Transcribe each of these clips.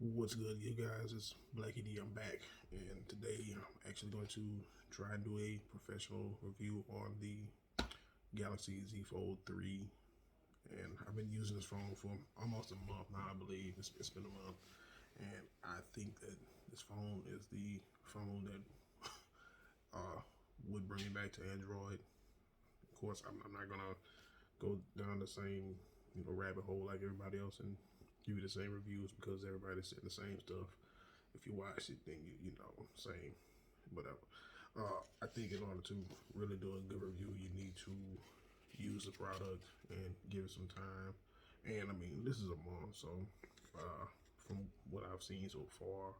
What's good, you guys? It's Blackyd. I'm back, and today I'm actually going to try and do a professional review on the Galaxy Z Fold 3. And I've been using this phone for almost a month now, I believe. It's been a month, and I think that this phone is the phone that would bring me back to Android. Of course, I'm not gonna go down the same rabbit hole like everybody else and give you the same reviews because everybody's saying the same stuff. If you watch it, then you know same whatever. I think in order to really do a good review, you need to use the product and give it some time. And I mean, this is a month, so from what I've seen so far,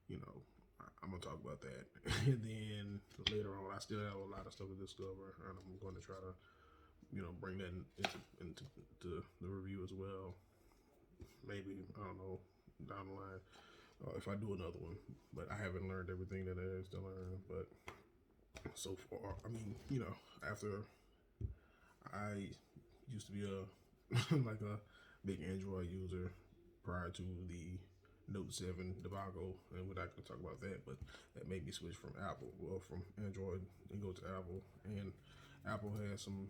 you know, I'm gonna talk about that. And then later on, I still have a lot of stuff to discover, and I'm going to try to bring that into the review as well. Maybe I don't know down the line if I do another one, but I haven't learned everything that there is to learn. But so far, I mean, after I used to be a like a big Android user prior to the Note 7 debacle, and we're not going to talk about that, but that made me switch from from Android and go to Apple. And Apple has some,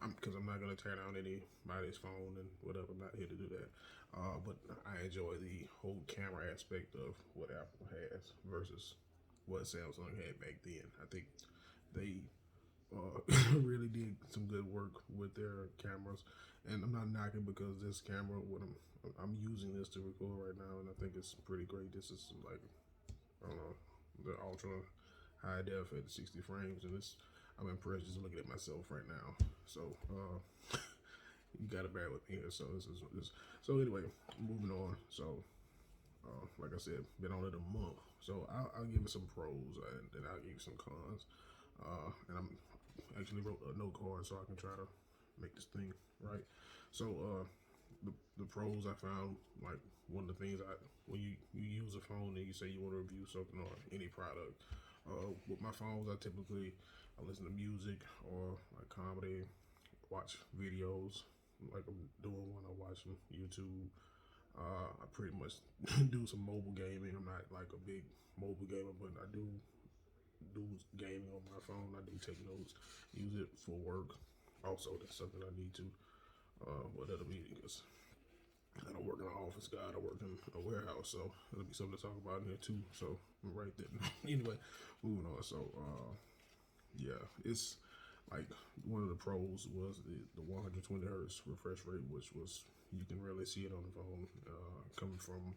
because I'm not going to tear down anybody's phone and whatever, I'm not here to do that. But I enjoy the whole camera aspect of what Apple has versus what Samsung had back then. I think they really did some good work with their cameras, and I'm not knocking because this camera, what I'm using this to record right now, and I think it's pretty great. This is like I don't know the ultra high def at 60 frames, and I'm impressed just looking at myself right now. So you gotta bear with me here. So so anyway, moving on. So like I said, been on it a month. So I'll give it some pros and then I'll give you some cons. And I'm actually wrote a note card so I can try to make this thing right. So the pros I found, like one of the things when you use a phone and you say you want to review something or any product. With my phones, I typically listen to music or like comedy, watch videos like I'm doing when I'm watching YouTube. I pretty much do some mobile gaming. I'm not like a big mobile gamer, but I do gaming on my phone. I do take notes, use it for work. Also, that's something I need to. Well, that'll be because I don't work in an office, guy. I work in a warehouse, so it'll be something to talk about in here too. So right there. Anyway, moving on. So yeah, it's like one of the pros was the 120 hertz refresh rate, which was you can really see it on the phone coming from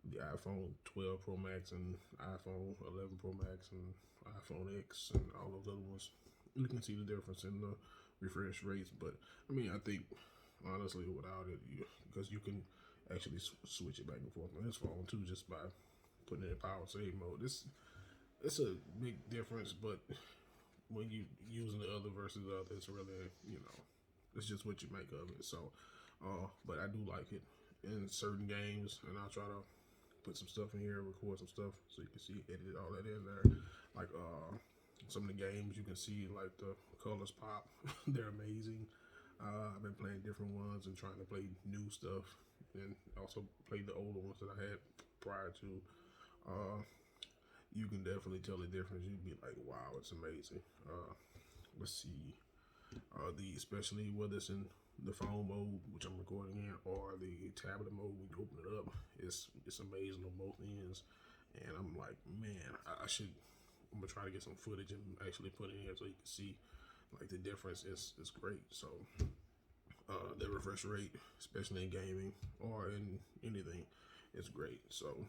the iPhone 12 Pro Max and iPhone 11 Pro Max and iPhone X and all those other ones. You can see the difference in the refresh rates, but I mean, I think honestly, without it, because you can actually switch it back and forth on this phone too, just by putting it in power save mode. It's a big difference, but when you using the other versus the other, it's really it's just what you make of it. So, but I do like it in certain games, and I'll try to put some stuff in here, record some stuff, so you can see edit all that in there. Like some of the games you can see like the colors pop, they're amazing. I've been playing different ones and trying to play new stuff, and also play the older ones that I had prior to. You can definitely tell the difference. You'd be like, wow, it's amazing. Let's see. Especially whether it's in the phone mode, which I'm recording in, or the tablet mode when you open it up, it's amazing on both ends. And I'm like, man, I'm gonna try to get some footage and actually put it in here so you can see like the difference is great. So the refresh rate, especially in gaming or in anything, is great. So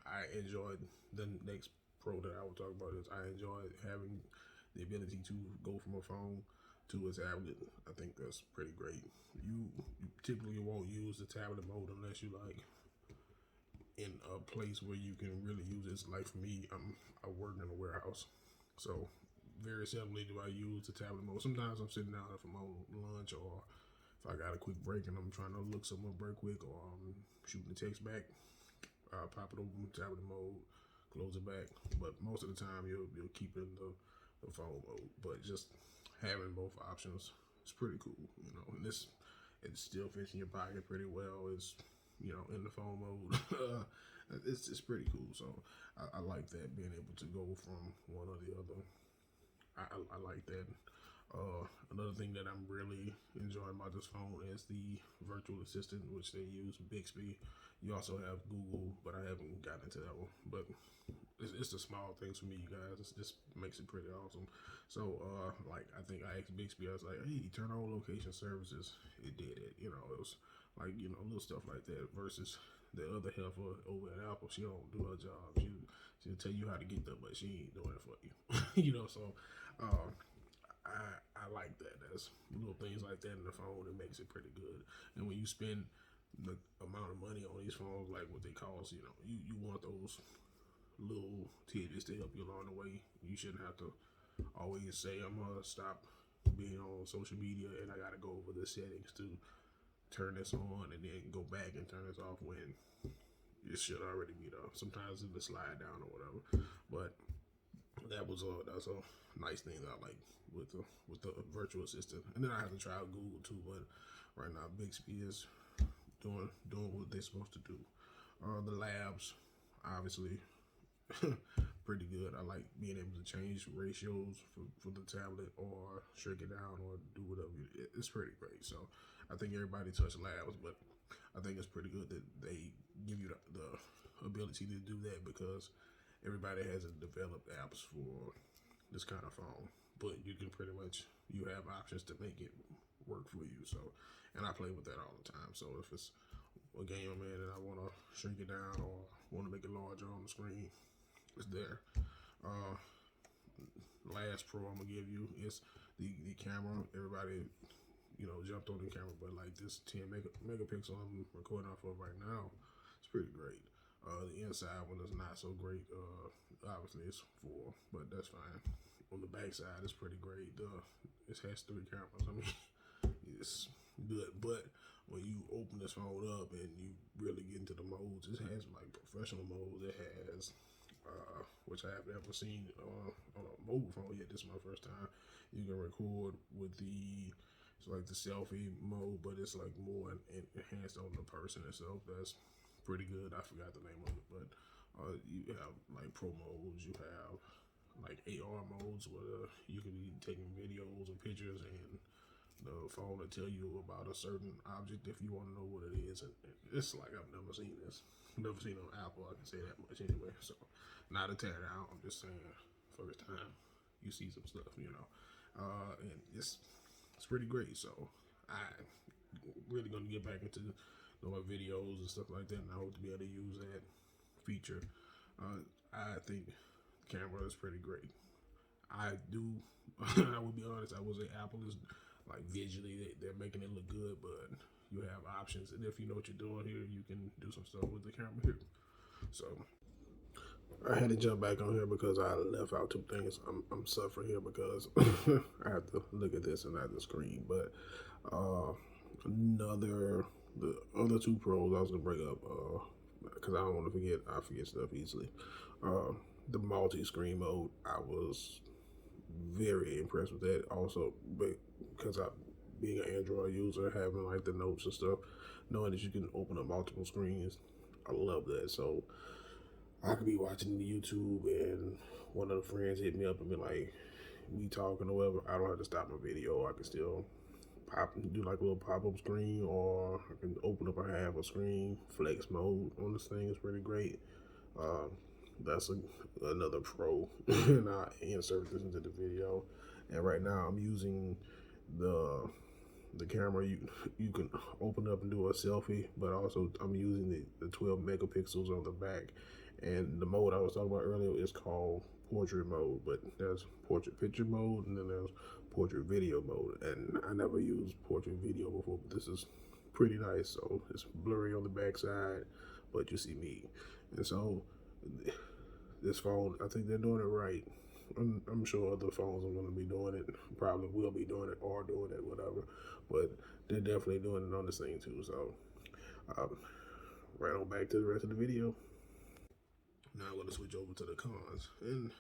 I enjoyed the next pro that I will talk about is I enjoyed having the ability to go from a phone to a tablet. I think that's pretty great. You typically won't use the tablet mode unless you like in a place where you can really use it. Like for me, I work in a warehouse, so very seldomly do I use the tablet mode. Sometimes I'm sitting down if I'm on lunch or if I got a quick break and I'm trying to look somewhere very quick or I'm shooting the text back, pop it open, tablet mode, close it back. But most of the time you'll keep it in the phone mode. But just having both options is pretty cool, and it still fits in your pocket pretty well. It's in the phone mode. It's pretty cool. So I like that, being able to go from one or the other. I like that. Another thing that I'm really enjoying about this phone is the virtual assistant, which they use, Bixby. You also have Google, but I haven't gotten into that one. But it's the small things for me, you guys. It just makes it pretty awesome. So, like, I think I asked Bixby, I was like, hey, turn on location services. It did it. It was like, little stuff like that versus the other heifer over at Apple. She don't do her job. She'll tell you how to get there, but she ain't doing it for you. So I like that. There's little things like that in the phone that makes it pretty good. And when you spend the amount of money on these phones, like what they cost, you want those little tidbits to help you along the way. You shouldn't have to always say, I'm gonna stop being on social media and I gotta go over the settings to turn this on and then go back and turn this off when it should already be there. Sometimes it'll slide down or whatever. But that's a nice thing that I like with the virtual assistant. And then I have to try out Google too, but right now Bixby is doing what they're supposed to do. The labs, obviously, pretty good. I like being able to change ratios for the tablet or shrink it down or do whatever. It's pretty great. So I think everybody touched labs, but I think it's pretty good that they give you the ability to do that, because everybody hasn't developed apps for this kind of phone, but you can you have options to make it work for you. So, and I play with that all the time. So if it's a game I'm in and I want to shrink it down or want to make it larger on the screen, it's there. Last pro I'm gonna give you is the camera. Everybody, jumped on the camera, but like this 10 megapixel I'm recording off of right now, it's pretty great. The inside one is not so great. Obviously it's 4, but that's fine. On the back side, it's pretty great. It has 3 cameras. I mean, it's good. But when you open this phone up and you really get into the modes, it has like professional modes. It has, which I haven't ever seen on a mobile phone yet. This is my first time. You can record with it's like the selfie mode, but it's like more enhanced on the person itself. That's pretty good. I forgot the name of it, but you have like pro modes. You have like AR modes where you can be taking videos or pictures, and the phone will tell you about a certain object if you want to know what it is. And it's like I've never seen this. Never seen on Apple. I can say that much anyway. So not a tear down. I'm just saying, first time you see some stuff, and it's pretty great. So I really gonna get back into my videos and stuff like that, and I hope to be able to use that feature. I think the camera is pretty great. I will be honest, I would say Apple is like visually they're making it look good, but you have options, and if you know what you're doing here, you can do some stuff with the camera here. So I had to jump back on here because I left out 2 things. I'm suffering here because I have to look at this and not the screen. But the other 2 pros I was gonna bring up, because I don't want to forget. I forget stuff easily. The multi-screen mode, I was very impressed with that. Also, because being an Android user, having like the notes and stuff, knowing that you can open up multiple screens, I love that. So I could be watching YouTube and one of the friends hit me up and be like, we talking or whatever. I don't have to stop my video. I can still do like a little pop-up screen, or I can open up half a screen. Flex mode on this thing is pretty great. That's another pro, and I insert this into the video. And right now I'm using the camera. You can open up and do a selfie, but also I'm using the 12 megapixels on the back. And the mode I was talking about earlier is called portrait mode, but there's portrait picture mode, and then there's portrait video mode. And I never used portrait video before, but this is pretty nice. So it's blurry on the back side, but you see me. And so this phone, I think they're doing it right. I'm sure other phones are going to be doing it, probably will be doing it or doing it, whatever. But they're definitely doing it on this thing too. So right on back to the rest of the video. Now I'm going to switch over to the cons. And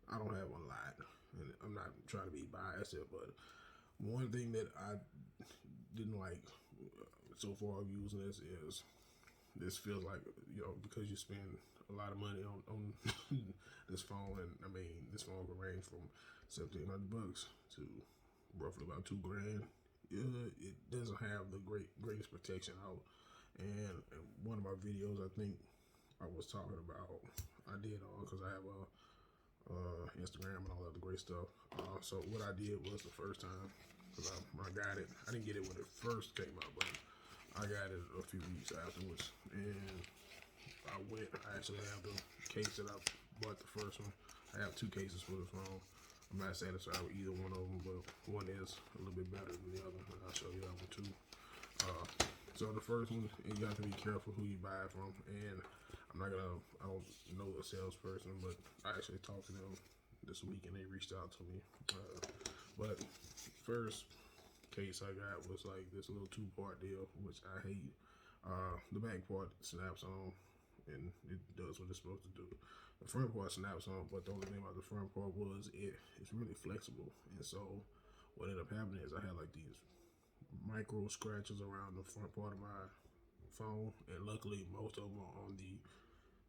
I don't have a lot. And I'm not trying to be biased here, but one thing that I didn't like, so far of using this is this feels like, because you spend a lot of money on this phone, and I mean this phone can range from $1,700 to roughly about $2,000. It doesn't have the greatest protection out, and one of my videos I think I was talking about, I did on because I have Instagram and all that great stuff. So what I did was the first time, because I got it, I didn't get it when it first came out, but I got it a few weeks afterwards, and I actually have the case that I bought the first one. I have two cases for the phone. I'm not satisfied with either one of them, but one is a little bit better than the other, and I'll show you that one too. So the first one, you have to be careful who you buy it from, and I don't know a salesperson, but I actually talked to them this week and they reached out to me. But first case I got was like this little 2-part deal, which I hate. The back part snaps on and it does what it's supposed to do. The front part snaps on, but the only thing about the front part was it's really flexible. And so what ended up happening is I had like these micro scratches around the front part of my phone, and luckily most of them are on the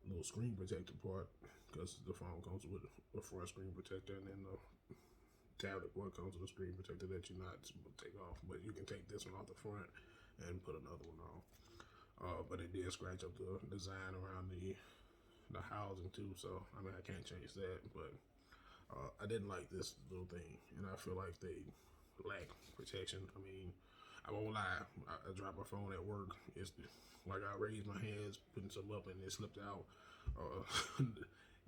little screen protector part, because the phone comes with a front screen protector, and then the tablet part comes with a screen protector that you're not supposed to take off, but you can take this one off the front and put another one on. But it did scratch up the design around the housing too, so I mean I can't change that, but I didn't like this little thing, and I feel like they lack protection. I mean, I won't lie, I dropped my phone at work. It's like I raised my hands putting something up and it slipped out.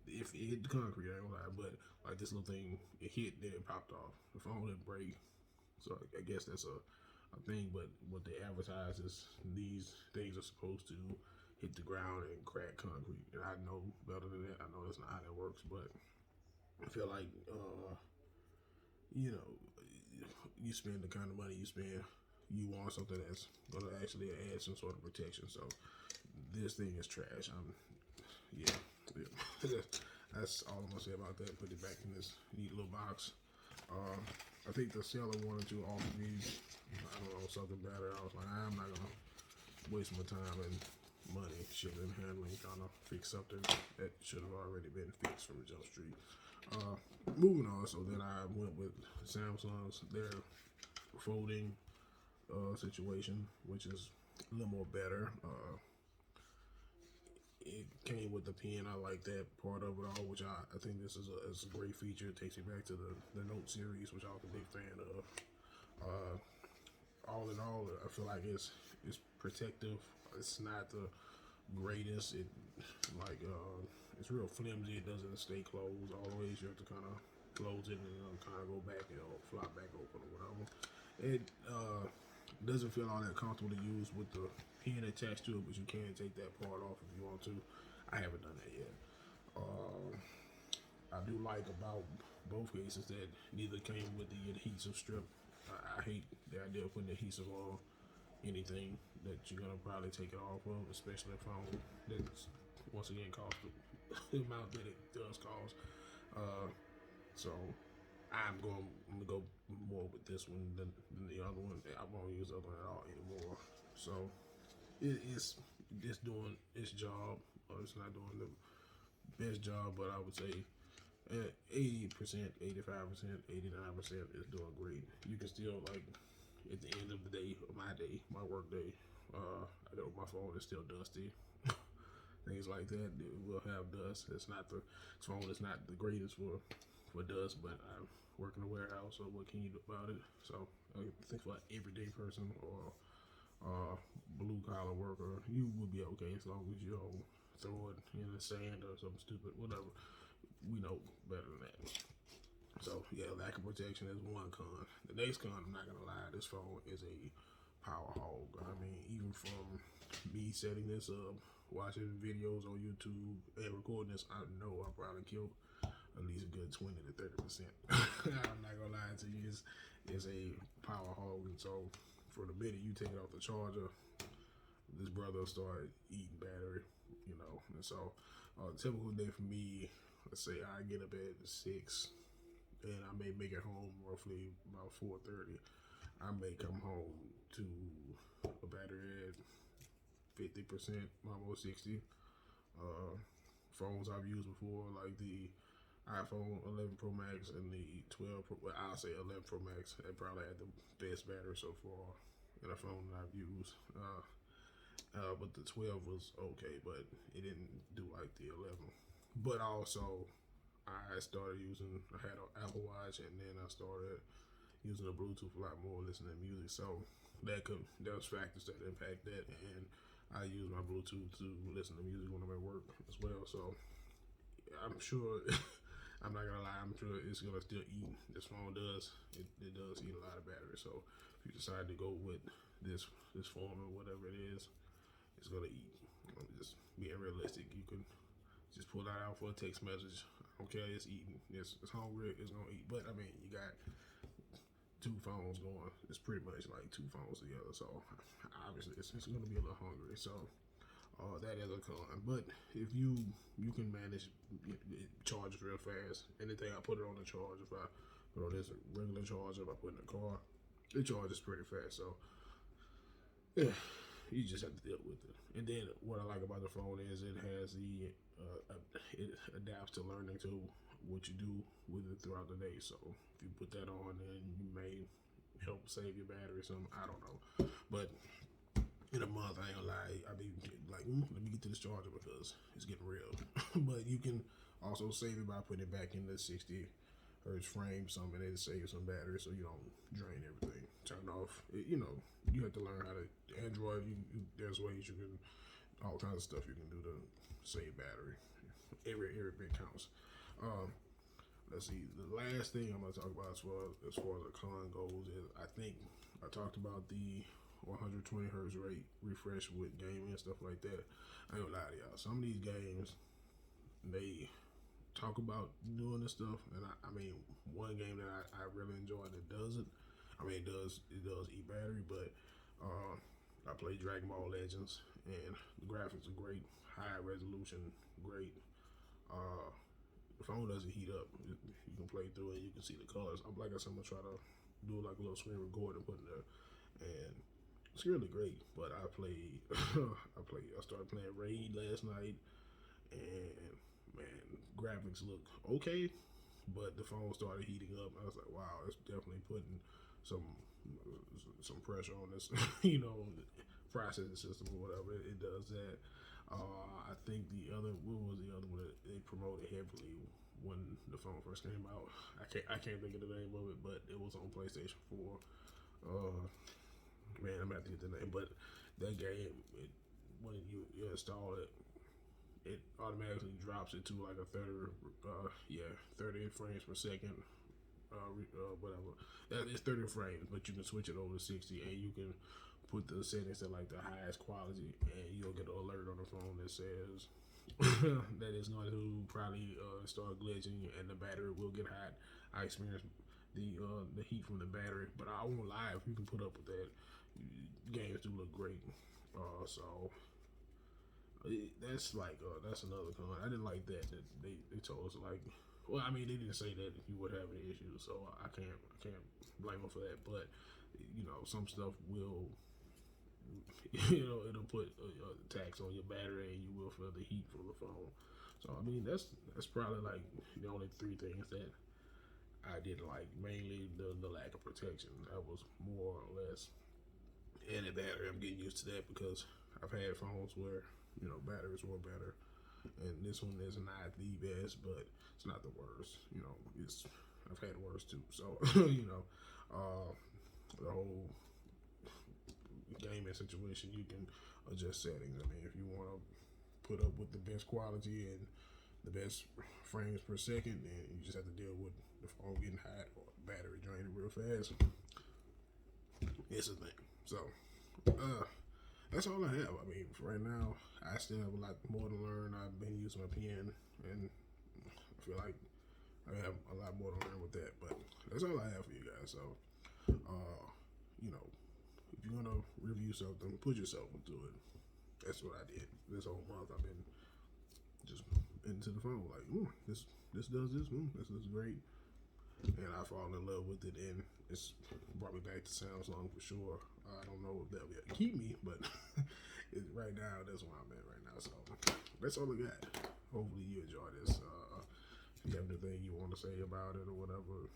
If it hit the concrete, I ain't gonna lie, but like this little thing, it hit, then it popped off. The phone didn't break, so I guess that's a thing. But what they advertise is these things are supposed to hit the ground and crack concrete, and I know better than that. I know that's not how that works, but I feel like you spend the kind of money you spend, you want something that's gonna actually add some sort of protection. So this thing is trash. Yeah. That's all I'm gonna say about that. Put it back in this neat little box. I think the seller wanted to offer me, I don't know, something better. I was like, I'm not gonna waste my time and money shipping and handling trying to fix something that should have already been fixed from Jump Street. Moving on, so then I went with Samsung's their folding situation, which is a little more better. It came with the pen. I like that part of it all, which I think this is a great feature. It takes me back to the Note series, which I was a big fan of. All in all, I feel like it's protective. It's not the greatest. It's real flimsy. It doesn't stay closed always. You have to kind of close it and kind of go back and flop back open or whatever. It doesn't feel all that comfortable to use with the pen attached to it, but you can take that part off if you want to. I haven't done that yet. I do like about both cases that neither came with the adhesive strip. I hate the idea of putting adhesive on anything that you're gonna probably take it off of, especially a phone that's once again cost the amount that it does cost. So I'm gonna go more with this one than the other one. I won't use the other one at all anymore. So it's doing its job. It's not doing the best job, but I would say 80%, 85%, 89% is doing great. You can still, like, at the end of the day, my work day, I know my phone is still dusty. Things like that, it will have dust. This phone is not the greatest for dust, but I work in a warehouse, so what can you do about it? So I think for an everyday person or blue collar worker, you will be okay as long as you don't throw it in the sand or something stupid, whatever. We know better than that. So yeah, lack of protection is one con. The next con, I'm not gonna lie, this phone is a power hog. I mean, even from me setting this up, watching videos on YouTube, and recording this, I know I probably killed at least a good 20 to 30%. I'm not gonna lie to you, it's a power hog, and so for the minute you take it off the charger, this brother started eating battery, and so typical day for me, let's say I get up at 6 and I may make it home roughly about 4:30. I may come home to a battery at 50%, almost 60. Phones I've used before, like the iPhone 11 Pro Max and the 12 Pro, well, I'll say 11 Pro Max, that probably had the best battery so far in a phone that I've used. But the 12 was okay, but it didn't do like the 11. But also, I had an Apple Watch, and then I started using the Bluetooth a lot more, listening to music. So there was factors that impact that, and I use my Bluetooth to listen to music when I'm at work as well. So I'm sure, I'm not gonna lie, I'm sure it's gonna still eat. This phone does, it does eat a lot of battery. So if you decide to go with this form or whatever it is, it's gonna eat. Just being realistic, you can just pull that out for a text message. Okay, it's eating. It's hungry. It's gonna eat. But I mean, you got two phones going. It's pretty much like two phones together. So obviously, it's gonna be a little hungry. So that is a con. But if you can manage, it charges real fast. Anything I put it on the charge. If I put on this regular charger, if I put it in the car, it charges pretty fast. So yeah, you just have to deal with it. And then what I like about the phone is it has it adapts to learning to what you do with it throughout the day. So if you put that on, then you may help save your battery or something. I don't know, but in a month, I ain't gonna lie, I'll be like, let me get to this charger because it's getting real. But you can also save it by putting it back in the 60 hertz frame, something, and it saves some battery so you don't drain everything. Turn off, you have to learn how to, Android, there's ways you can, all kinds of stuff you can do to save battery. Every bit counts. Let's see, the last thing I'm gonna talk about as far as the con goes is, I think I talked about the 120 hertz rate refresh with gaming and stuff like that. I ain't gonna lie to y'all. Some of these games, they talk about doing this stuff, and I mean, one game that I really enjoy that does it. I mean, it does eat battery, but I play Dragon Ball Legends, and the graphics are great, high resolution, great. The phone doesn't heat up. You can play through it. You can see the colors. Like I said, I'm gonna try to do like a little screen record and put it there, and it's really great. But I played, I started playing Raid last night, and man, graphics look okay, but the phone started heating up. I was like, wow, it's definitely putting some pressure on this, processing system or whatever. It does that. I think what was the other one that they promoted heavily when the phone first came out? I can't think of the name of it, but it was on PlayStation 4. Man, I'm about to get the name, but that game, when you install it, it automatically drops it to like a 30 frames per second. Whatever. It's 30 frames, but you can switch it over to 60, and you can put the settings to like the highest quality, and you'll get an alert on the phone that says that it's going to probably start glitching, and the battery will get hot. I experienced the heat from the battery, but I won't lie, if you can put up with that, games do look great. So that's another con. I didn't like that they told us, like, well, I mean, they didn't say that you would have any issues, so I can't blame them for that. But some stuff will, it'll put a tax on your battery, and you will feel the heat from the phone. So I mean, that's probably like the only three things that I didn't like. Mainly the lack of protection. That was more or less. And the battery, I'm getting used to that because I've had phones where batteries were better, and this one is not the best, but it's not the worst. I've had worse too. So the whole gaming situation, you can adjust settings. I mean, if you want to put up with the best quality and the best frames per second, then you just have to deal with the phone getting hot or battery draining real fast. It's a thing. So that's all I have. I mean, for right now, I still have a lot more to learn. I've been using my pen, and I feel like I have a lot more to learn with that. But that's all I have for you guys. So, if you're gonna review something, put yourself into it. That's what I did this whole month. I've been just into the phone, like, this does this. This is great. and I fall in love with it, and it's brought me back to SoundSong for sure. I don't know if they'll be able to keep me, but right now that's where I'm at right now. So that's all I got. Hopefully you enjoy this. If you have anything you want to say about it or whatever,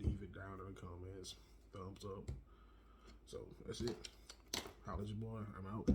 leave it down in the comments. Thumbs up. So that's it. Holla at your boy. I'm out.